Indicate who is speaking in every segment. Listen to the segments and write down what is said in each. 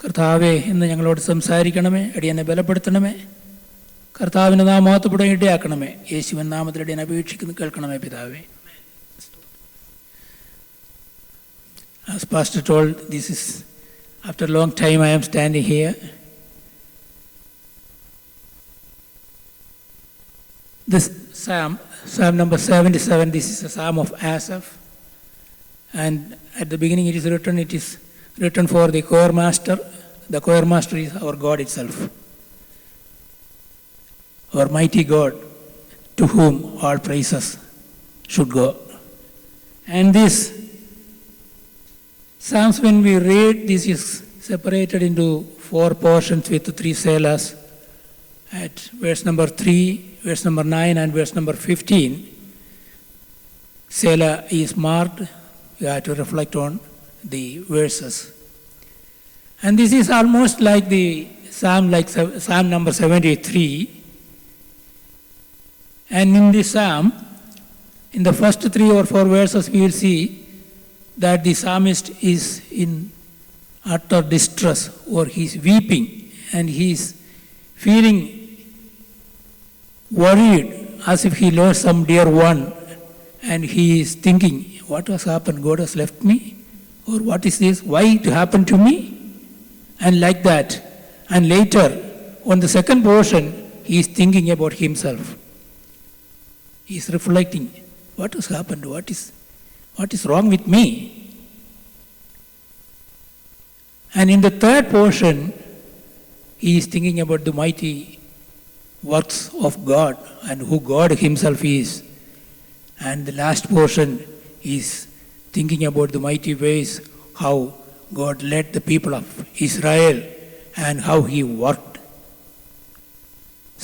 Speaker 1: കർത്താവേ, ഇന്ന് ഞങ്ങളോട് സംസാരിക്കണമേ, അടിയനെ ബലപ്പെടുത്തണമേ. കർത്താവിൻ്റെ നാമത്തോടെ ഇടയാക്കണമേ. യേശുവിൻ നാമത്തിൽ അടിയനെ അപേക്ഷിക്കുന്നു, കേൾക്കണമേ പിതാവേ. As Pastor told, this is after a long time I am standing here. This Psalm number 77, this is a Psalm of Asaph. And at the beginning it is written for the choir master. The choir master is our God itself, our mighty God, to whom all praises should go. And this Psalms, when we read, this is separated into 4 portions with 3 selas. At verse number 3, verse number 9 and verse number 15, Selah is marked. You have to reflect on the verses. And this is almost like the Psalm number 73. And in this Psalm, in the first 3 or 4 verses, we will see that the psalmist is in utter distress, or he is weeping, and he is feeling worried as if he lost some dear one, and he is thinking, what has happened? God has left me? Or what is this? Why it happened to me? And like that. And later, on the second portion, he is thinking about himself. He is reflecting, what has happened? What is wrong with me? And in the third portion, he is thinking about the mighty works of God and who God himself is. And the last portion is thinking about the mighty ways how God led the people of Israel and how he worked.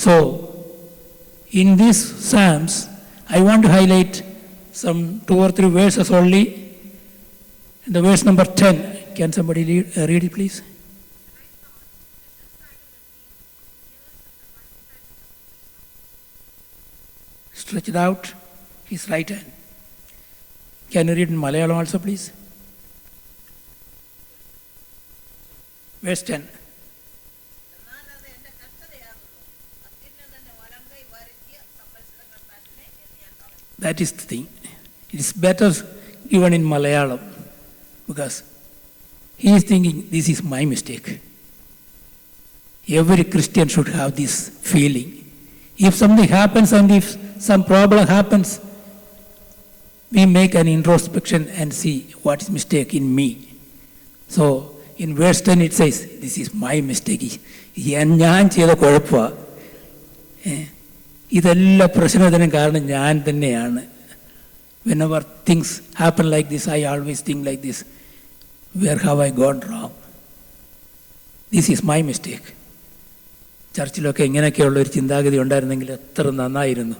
Speaker 1: So, in these Psalms, I want to highlight some 2 or 3 verses only. The verse number 10, can somebody read it please? Stretched out his right hand. Can you read in Malayalam also please? Verse 10. That is the thing. It is better given in Malayalam, because he is thinking, this is my mistake. Every Christian should have this feeling. If something happens and if some problem happens, we make an introspection and see what is mistake in me. So in verse 10 it says, this is my mistake. ഞാൻ ചെയ്ത കുഴപ്പമാണ്, ഇതെല്ലാ പ്രശ്നത്തിനും കാരണം ഞാൻ തന്നെയാണ്. Whenever things happen like this, I always think like this, where have I gone wrong? This is my mistake. ചർച്ചിലൊക്കെ ഇങ്ങനെയൊക്കെയുള്ള ഒരു ചിന്താഗതി ഉണ്ടായിരുന്നെങ്കിൽ എത്ര നന്നായിരുന്നു.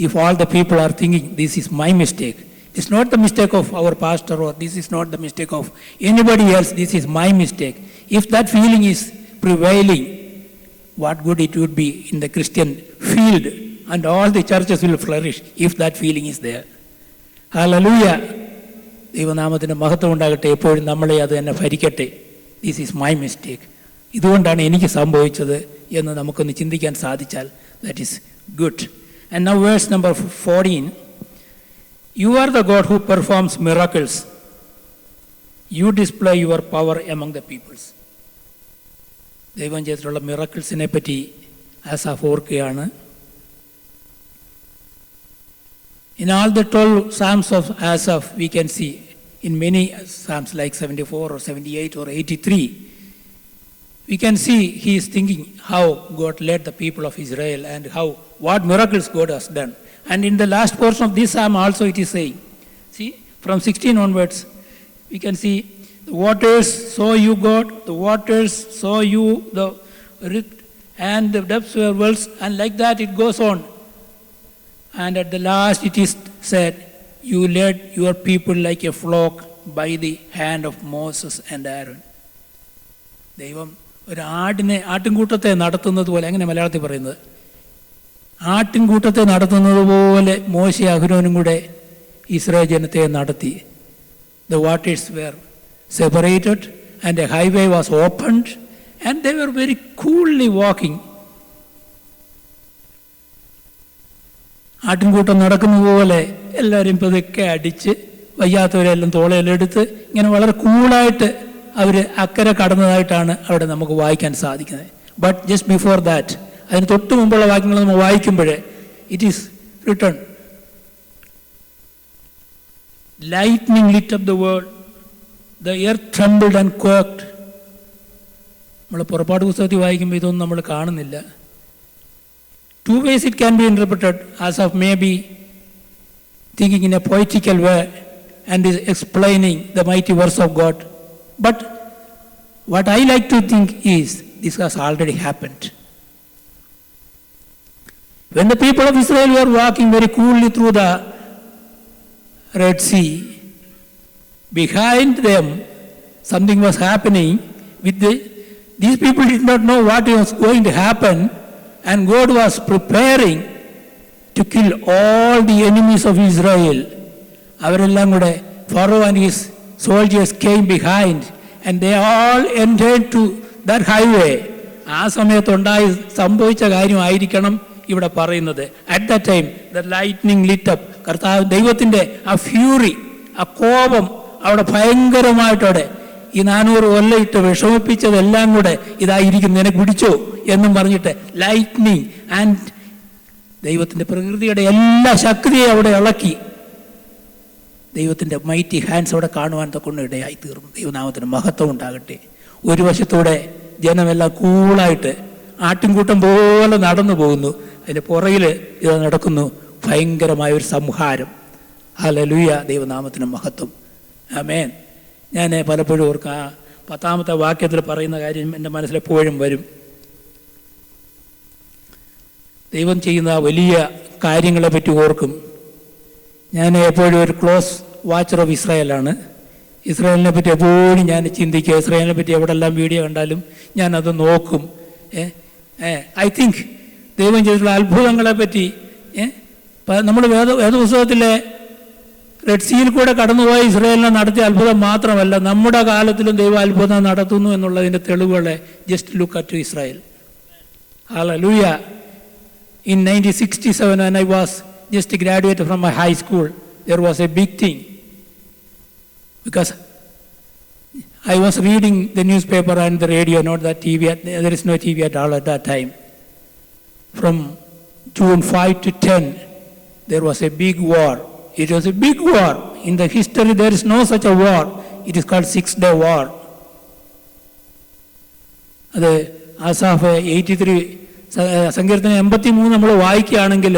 Speaker 1: If all the people are thinking, this is my mistake, it's not the mistake of our pastor, or this is not the mistake of anybody else, this is my mistake. If that feeling is prevailing, what good it would be in the Christian field, and all the churches will flourish if that feeling is there. Hallelujah. ദൈവനാമത്തിന് മഹത്വം ഉണ്ടാകട്ടെ. എപ്പോഴും നമ്മളെ അത് തന്നെ ഭരിക്കട്ടെ. This is my mistake, ഇതുകൊണ്ടാണ് എനിക്ക് സംഭവിച്ചത് എന്ന് നമുക്കൊന്ന് ചിന്തിക്കാൻ സാധിച്ചാൽ that is good. And now verse number 14. You are the God who performs miracles, you display your power among the peoples. ദൈവം ചെയ്തിട്ടുള്ള മിറക്കിൾസിനെ പറ്റി ആസാഫ് ഓർക്കുകയാണ്. In all the 12 Psalms of Asaph, we can see in many Psalms like 74 or 78 or 83, we can see he is thinking how God led the people of Israel and what miracles God has done. And in the last portion of this Psalm also it is saying, see, from 16 onwards, we can see, the waters saw you, God, the waters saw you, the rift and the depths were wells, and like that it goes on. And at the last it is said, you led your people like a flock by the hand of Moses and Aaron. ദൈവം ഒരു ആട്ടിൻകൂട്ടത്തെ നടത്തുന്നത് പോലെ, എങ്ങനെ മലയാളത്തിൽ പറയുന്നത്, ആട്ടിൻകൂട്ടത്തെ നടത്തുന്നത് പോലെ മോശെ അഹരോനും കൂടെ ഇസ്രായേൽ ജനത്തെ നടത്തി. The waters were separated and a highway was opened, and they were very coolly walking. ആട്ടിൻകൂട്ടം നടക്കുന്നത് പോലെ എല്ലാവരും പതുക്കെ അടിച്ച് വയ്യാത്തവരെല്ലാം തോളയിലെടുത്ത് ഇങ്ങനെ വളരെ കൂളായിട്ട് അവർ അക്കരെ കടന്നതായിട്ടാണ് അവിടെ നമുക്ക് വായിക്കാൻ സാധിക്കുന്നത്. ബട്ട് ജസ്റ്റ് ബിഫോർ ദാറ്റ്, അതിന് തൊട്ട് മുമ്പുള്ള വാക്യങ്ങൾ നമ്മൾ വായിക്കുമ്പോൾ it is written, lightning lit up the world, the earth trembled and quaked. നമ്മൾ പുറപ്പാട് പുസ്തകത്തിൽ വായിക്കുമ്പോൾ ഇതൊന്നും നമ്മൾ കാണുന്നില്ല. Two ways it can be interpreted, as of maybe thinking in a poetical way and is explaining the mighty works of God. But what I like to think is this has already happened. When the people of Israel were walking very coolly through the Red Sea, behind them something was happening with these people did not know what was going to happen, and God was preparing to kill all the enemies of Israel. അവരെല്ലാം കൂടെ Pharaoh and his soldiers came behind and they all entered to that highway. ആ സമയത്തുണ്ടായി സംഭവിച്ച കാര്യമായിരിക്കണം ഇവിടെ പറയുന്നത്. At the time the lightning lit up. കർത്താവ് ദൈവത്തിൻ്റെ ആ ഫ്യൂറി, ആ കോപം അവിടെ ഭയങ്കരമായിട്ടവിടെ ഈ 400 കൊല്ലം ഇട്ട് വിഷമിപ്പിച്ചതെല്ലാം കൂടെ ഇതായിരിക്കും, നിനക്ക് പിടിച്ചോ എന്നും പറഞ്ഞിട്ട് ലൈറ്റ്നിങ് ആൻഡ് ദൈവത്തിൻ്റെ പ്രകൃതിയുടെ എല്ലാ ശക്തിയെ അവിടെ ഇളക്കി. ദൈവത്തിൻ്റെ മൈറ്റി ഹാൻഡ്സ് അവിടെ കാണുവാൻ തൊക്കെ ഇടയായി തീർന്നു. ദൈവനാമത്തിന് മഹത്വം ഉണ്ടാകട്ടെ. ഒരു വശത്തൂടെ ജനമെല്ലാം കൂളായിട്ട് ആട്ടിൻകൂട്ടം പോലെ നടന്നു പോകുന്നു, അതിൻ്റെ പുറകിൽ ഇത് നടക്കുന്നു ഭയങ്കരമായ ഒരു സംഹാരം. ഹല്ലേലൂയ, ദൈവനാമത്തിന് മഹത്വം. ആമേൻ. ഞാൻ പലപ്പോഴും ഓർക്കാം, 10ാമത്തെ വാക്യത്തിൽ പറയുന്ന കാര്യം എൻ്റെ മനസ്സിലെപ്പോഴും വരും. ദൈവം ചെയ്യുന്ന വലിയ കാര്യങ്ങളെ പറ്റി ഓർക്കും. ഞാൻ എപ്പോഴും ഒരു ക്ലോസ് വാച്ചർ ഓഫ് ഇസ്രായേലാണ്. ഇസ്രായേലിനെ പറ്റി എപ്പോഴും ഞാൻ ചിന്തിക്കുക. ഇസ്രായേലിനെ പറ്റി എവിടെല്ലാം വീഡിയോ കണ്ടാലും ഞാനത് നോക്കും. ഐ തിങ്ക് ദൈവം ചെയ്തിട്ടുള്ള അത്ഭുതങ്ങളെ പറ്റി നമ്മൾ വേദപുസ്തകത്തിലെ റെഡ് സീയിൽ കൂടെ കടന്നുപോയ ഇസ്രായേലിനെ നടത്തിയ അത്ഭുതം മാത്രമല്ല, നമ്മുടെ കാലത്തിലും ദൈവം അത്ഭുതം നടത്തുന്നു എന്നുള്ളതിൻ്റെ തെളിവുകളെ just look at Israel. Hallelujah. In 1967, when I was just graduated from my high school, there was a big thing because I was reading the newspaper and the radio, not the TV. There is no TV at all at that time. From June 5 to 10, there was a big war. It was a big war. In the history, there is no such a war. It is called 6-day war. അത് ആസാഫ് 83 സങ്കീർത്തനം 83 നമ്മൾ വായിക്കുകയാണെങ്കിൽ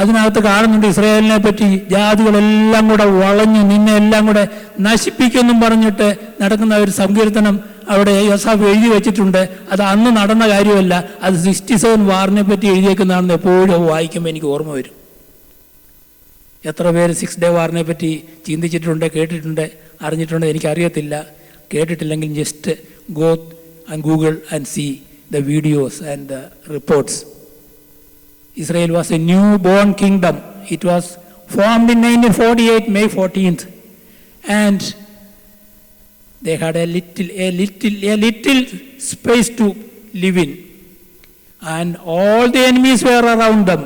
Speaker 1: അതിനകത്ത് കാണുന്നുണ്ട് ഇസ്രായേലിനെ പറ്റി ജാതികളെല്ലാം കൂടെ വളഞ്ഞു നിന്നെ എല്ലാം കൂടെ നശിപ്പിക്കുമെന്നും പറഞ്ഞിട്ട് നടക്കുന്ന ഒരു സങ്കീർത്തനം അവിടെ ആസാഫ് എഴുതി വെച്ചിട്ടുണ്ട്. അത് അന്ന് നടന്ന കാര്യമല്ല, അത് 67 വാറിനെ പറ്റി എഴുതിയേക്കുന്നതാണെന്ന് എപ്പോഴും വായിക്കുമ്പോൾ എനിക്ക് ഓർമ്മ വരും. എത്ര പേര് 6-day വാറിനെ പറ്റി ചിന്തിച്ചിട്ടുണ്ട്, കേട്ടിട്ടുണ്ട്, അറിഞ്ഞിട്ടുണ്ട് എനിക്കറിയത്തില്ല. കേട്ടിട്ടില്ലെങ്കിൽ just go and Google and see the videos and the reports. Israel was a newborn kingdom. It was formed in 1948, May 14th, and they had a little space to live in, and all the enemies were around them.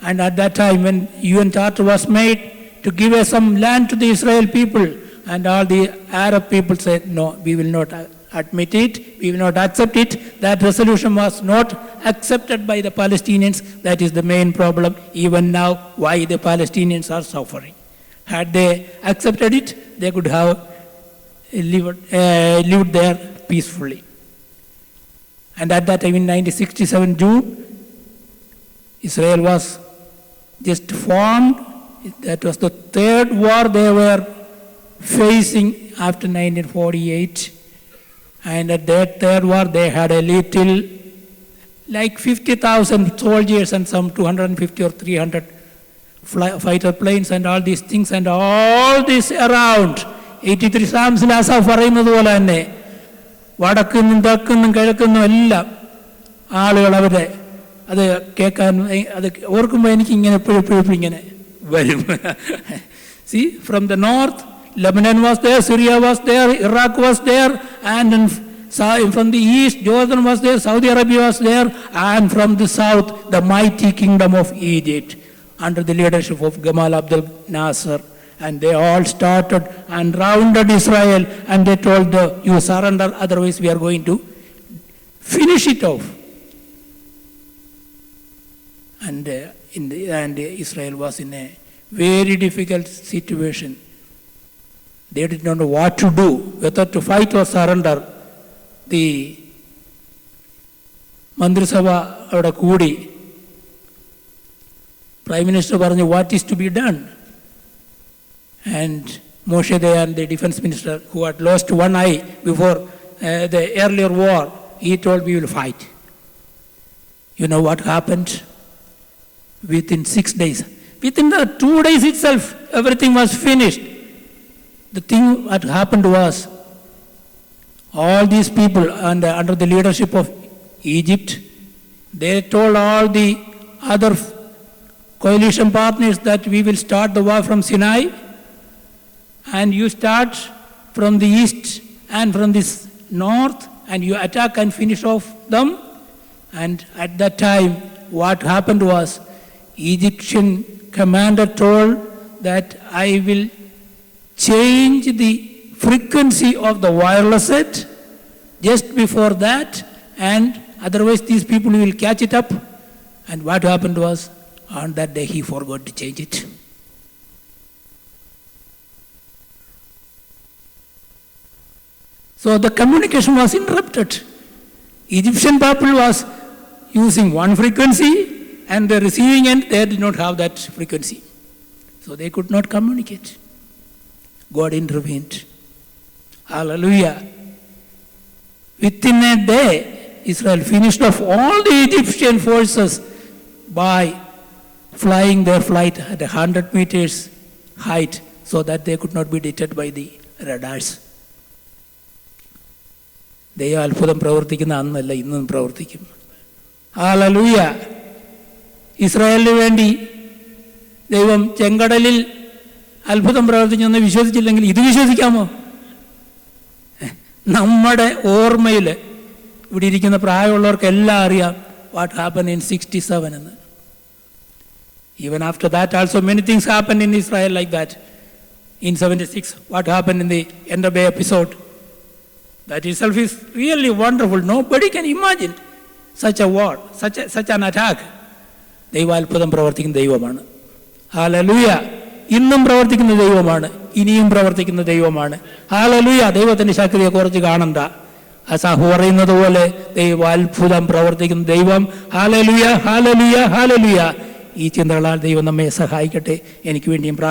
Speaker 1: And at that time, when UN Charter was made to give some land to the Israel people, and all the Arab people said, no, we will not admit it, we will not accept it. That resolution was not accepted by the Palestinians. That is the main problem even now, why the Palestinians are suffering. Had they accepted it, they could have lived there peacefully. And at that time in 1967 June, Israel was just formed. That was the third war they were facing after 1948. And at that third war, they had a little, like 50,000 soldiers and some 250 or 300 fighter planes and all these things and all this around. 83 Psalmsil Asaf പറയുന്നത് പോലെ തന്നെ വടക്കുന്നും തെക്കുന്നും കിഴക്കുന്നും എല്ലാം ആളുകൾ അവരെ അത് കേൾക്കാൻ, അത് ഓർക്കുമ്പോൾ എനിക്ക് ഇങ്ങനെ എപ്പോഴും ഇങ്ങനെ വരും. See, from the north Lebanon was there, Syria was there, Iraq was there, and from the east, Jordan was there, Saudi Arabia was there, and from the south, the mighty kingdom of Egypt, under the leadership of Gamal Abdel Nasser. And they all started and rounded Israel, and they told you surrender, otherwise we are going to finish it off. And Israel was in a very difficult situation. They did not know what to do, whether to fight or surrender. The Mandrisava avada koodi, Prime Minister പറഞ്ഞു, what is to be done? And Moshe Dayan, the defense minister, who had lost one eye before the earlier war, he told, we will fight. You know what happened? Within 6 days, within the 2 days itself, everything was finished. The thing that happened was, all these people under the leadership of Egypt, they told all the other coalition partners that we will start the war from Sinai, and you start from the east and from the north, and you attack and finish off them. And at that time, what happened was, Egyptian commander told that I will change the frequency of the wireless set just before that, and otherwise these people will catch it up. And what happened was, on that day he forgot to change it. So the communication was interrupted. Egyptian people was using one frequency, and the receiving end, they did not have that frequency. So they could not communicate. God intervened. Hallelujah. Within a day, Israel finished off all the Egyptian forces by flying their flight at 100 meters height, so that they could not be detected by the radars. ദൈവം അത്ഭുതം പ്രവർത്തിക്കുന്ന അന്നല്ല, ഇന്നും പ്രവർത്തിക്കും. Hallelujah. ഇസ്രായേലിന് വേണ്ടി ദൈവം ചെങ്കടലിൽ അത്ഭുതം പ്രവർത്തിച്ചെന്ന് വിശ്വസിച്ചില്ലെങ്കിൽ ഇത് വിശ്വസിക്കാമോ? നമ്മുടെ ഓർമ്മയിൽ ഇവിടെ ഇരിക്കുന്ന പ്രായമുള്ളവർക്കെല്ലാം അറിയാം വാട്ട് ഹാപ്പൻ ഇൻ 67 എന്ന്. Even after that also many things happened in Israel like that. In 76, what happened in the Enderby episode? That itself is really wonderful. Nobody can imagine such a war, such an attack. ദൈവം അത്ഭുതം പ്രവർത്തിക്കുന്ന ദൈവമാണ്. Hallelujah. ഇന്നും പ്രവർത്തിക്കുന്ന ദൈവമാണ്, ഇനിയും പ്രവർത്തിക്കുന്ന ദൈവമാണ്. ഹല്ലേലൂയ. ദൈവത്തിൻ്റെ ശക്തിയെ കുറിച്ച് കാണണ്ട. അസാഹു പറയുന്നത് പോലെ ദൈവം അത്ഭുതം പ്രവർത്തിക്കുന്ന ദൈവം. Hallelujah, hallelujah, hallelujah. ഈ ചിന്തകളാൽ ദൈവം നമ്മെ സഹായിക്കട്ടെ. എനിക്ക് വേണ്ടിയും